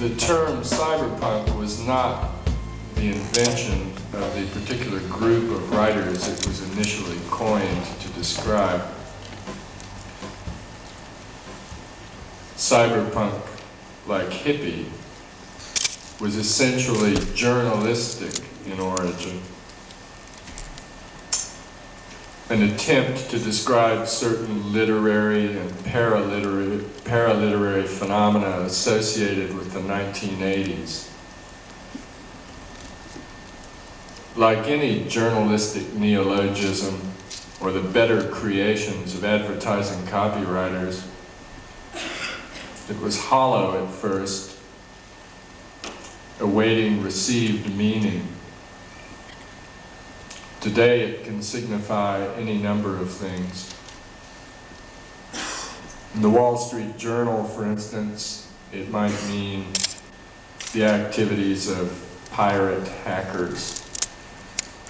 The term cyberpunk was not the invention of the particular group of writers it was initially coined to describe. Cyberpunk, like hippie, was essentially journalistic in origin. An attempt to describe certain literary and paraliterary phenomena associated with the 1980s. Like any journalistic neologism or the better creations of advertising copywriters, it was hollow at first, awaiting received meaning. Today it can signify any number of things. In the Wall Street Journal, for instance, it might mean the activities of pirate hackers.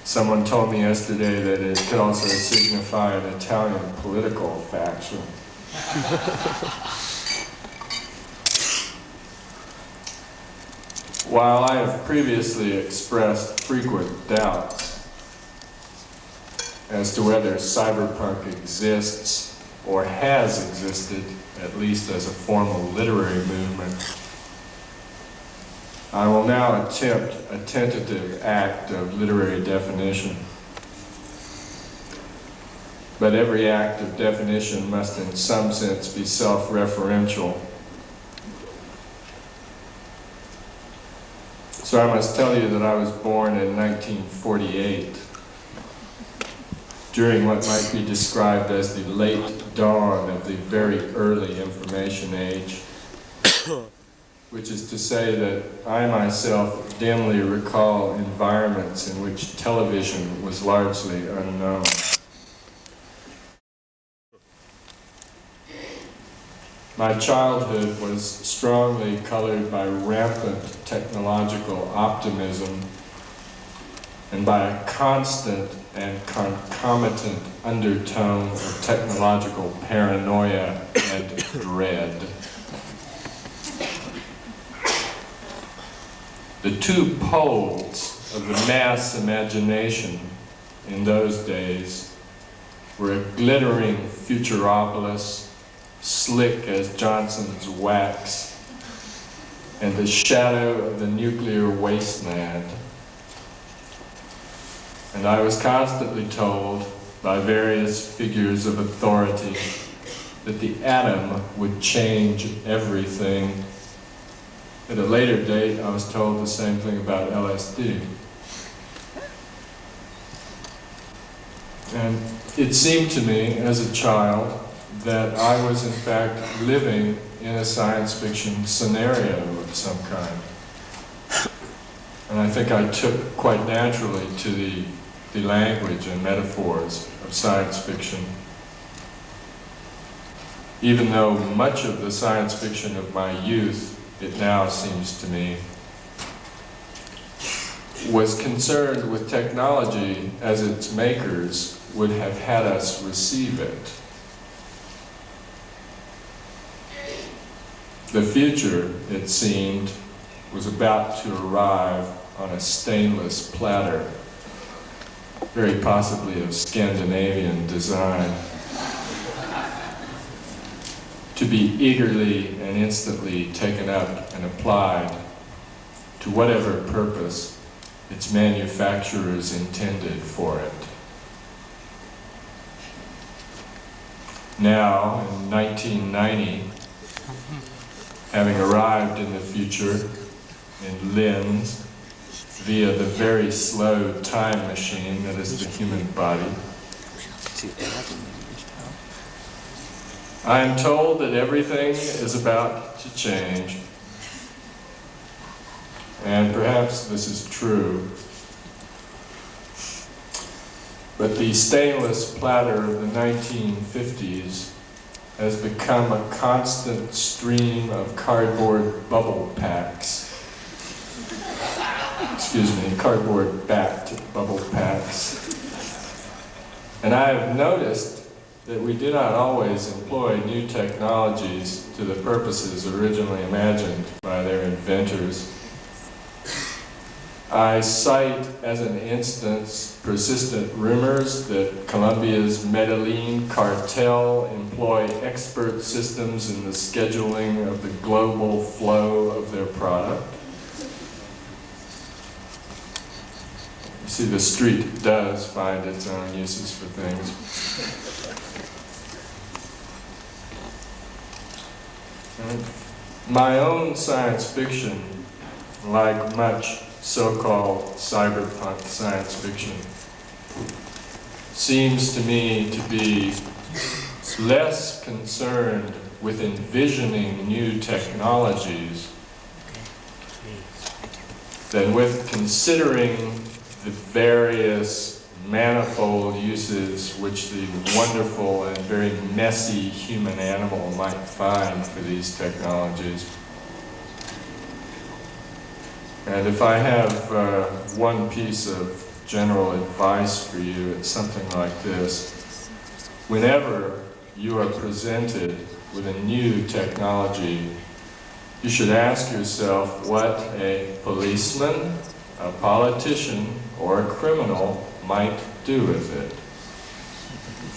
Someone told me yesterday that it could also signify an Italian political faction. While I have previously expressed frequent doubts as to whether cyberpunk exists or has existed, at least as a formal literary movement, I will now attempt a tentative act of literary definition. But every act of definition must in some sense be self-referential. So I must tell you that I was born in 1948, during what might be described as the late dawn of the very early information age, which is to say that I myself dimly recall environments in which television was largely unknown. My childhood was strongly colored by rampant technological optimism and by a constant and concomitant undertone of technological paranoia and dread. The two poles of the mass imagination in those days were a glittering Futuropolis, slick as Johnson's wax, and the shadow of the nuclear wasteland. And I was constantly told by various figures of authority that the atom would change everything. At a later date, I was told the same thing about LSD. And it seemed to me as a child that I was in fact living in a science fiction scenario of some kind. And I think I took quite naturally to the language and metaphors of science fiction. Even though much of the science fiction of my youth, it now seems to me, was concerned with technology as its makers would have had us receive it. The future, it seemed, was about to arrive on a stainless platter, very possibly of Scandinavian design, to be eagerly and instantly taken up and applied to whatever purpose its manufacturers intended for it. Now, in 1990, having arrived in the future in Linz via the very slow time machine that is the human body, I am told that everything is about to change. And perhaps this is true. But the stainless platter of the 1950s has become a constant stream of cardboard bubble packs. Cardboard backed bubble packs. And I have noticed that we do not always employ new technologies to the purposes originally imagined by their inventors. I cite as an instance persistent rumors that Colombia's Medellin cartel employ expert systems in the scheduling of the global flow of their product. You see, the street does find its own uses for things. My own science fiction, like much so-called cyberpunk science fiction, seems to me to be less concerned with envisioning new technologies than with considering the various manifold uses which the wonderful and very messy human animal might find for these technologies. And if I have one piece of general advice for you, it's something like this. Whenever you are presented with a new technology, you should ask yourself what a policeman, a politician, or a criminal might do with it.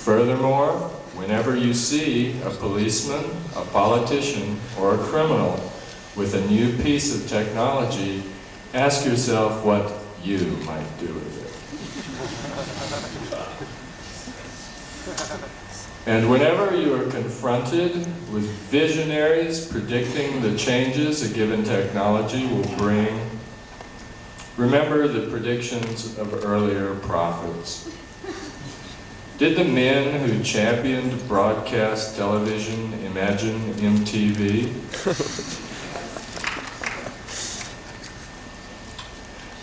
Furthermore, whenever you see a policeman, a politician, or a criminal with a new piece of technology, ask yourself what you might do with it. And whenever you are confronted with visionaries predicting the changes a given technology will bring, remember the predictions of earlier prophets. Did the men who championed broadcast television imagine MTV?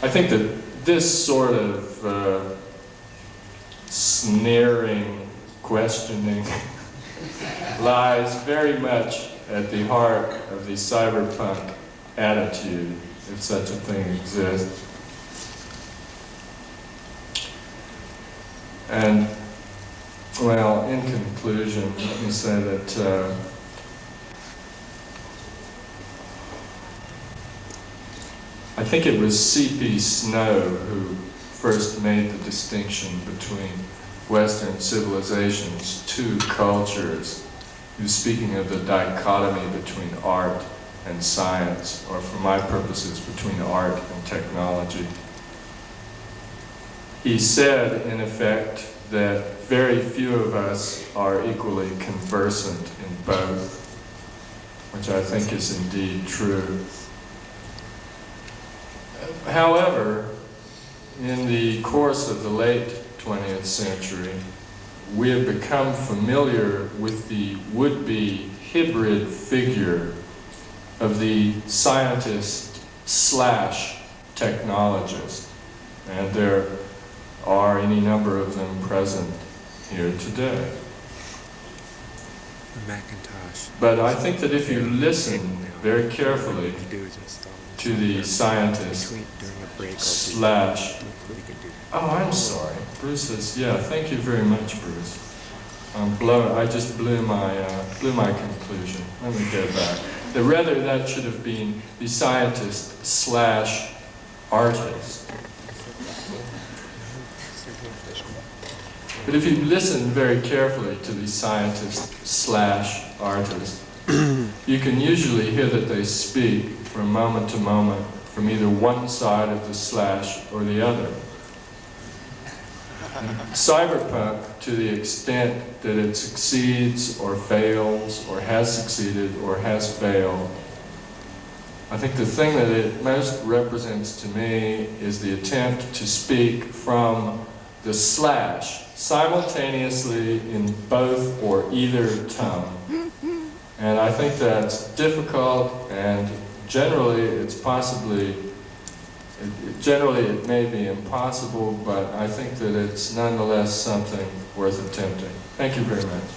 I think that this sort of sneering questioning lies very much at the heart of the cyberpunk attitude, if such a thing exists. And, well, in conclusion, let me say that I think it was C.P. Snow who first made the distinction between Western civilization's two cultures, who's speaking of the dichotomy between art and science, or for my purposes, between art and technology. He said, in effect, that very few of us are equally conversant in both, which I think is indeed true. However, in the course of the late 20th century, we have become familiar with the would-be hybrid figure of the scientist/technologist, and there are any number of them present here today. Macintosh. But I think that if you listen very carefully to the scientist / oh, I'm sorry, Bruce says, yeah, thank you very much, Bruce. I just blew my conclusion. Let me go back. Rather, that should have been the scientist/artist. But if you listen very carefully to the scientist/artist, you can usually hear that they speak from moment to moment from either one side of the slash or the other. Cyberpunk, to the extent that it succeeds or fails, or has succeeded or has failed, I think the thing that it most represents to me is the attempt to speak from the slash simultaneously in both or either tongue. And I think that's difficult, and generally it may be impossible, but I think that it's nonetheless something worth attempting. Thank you very much.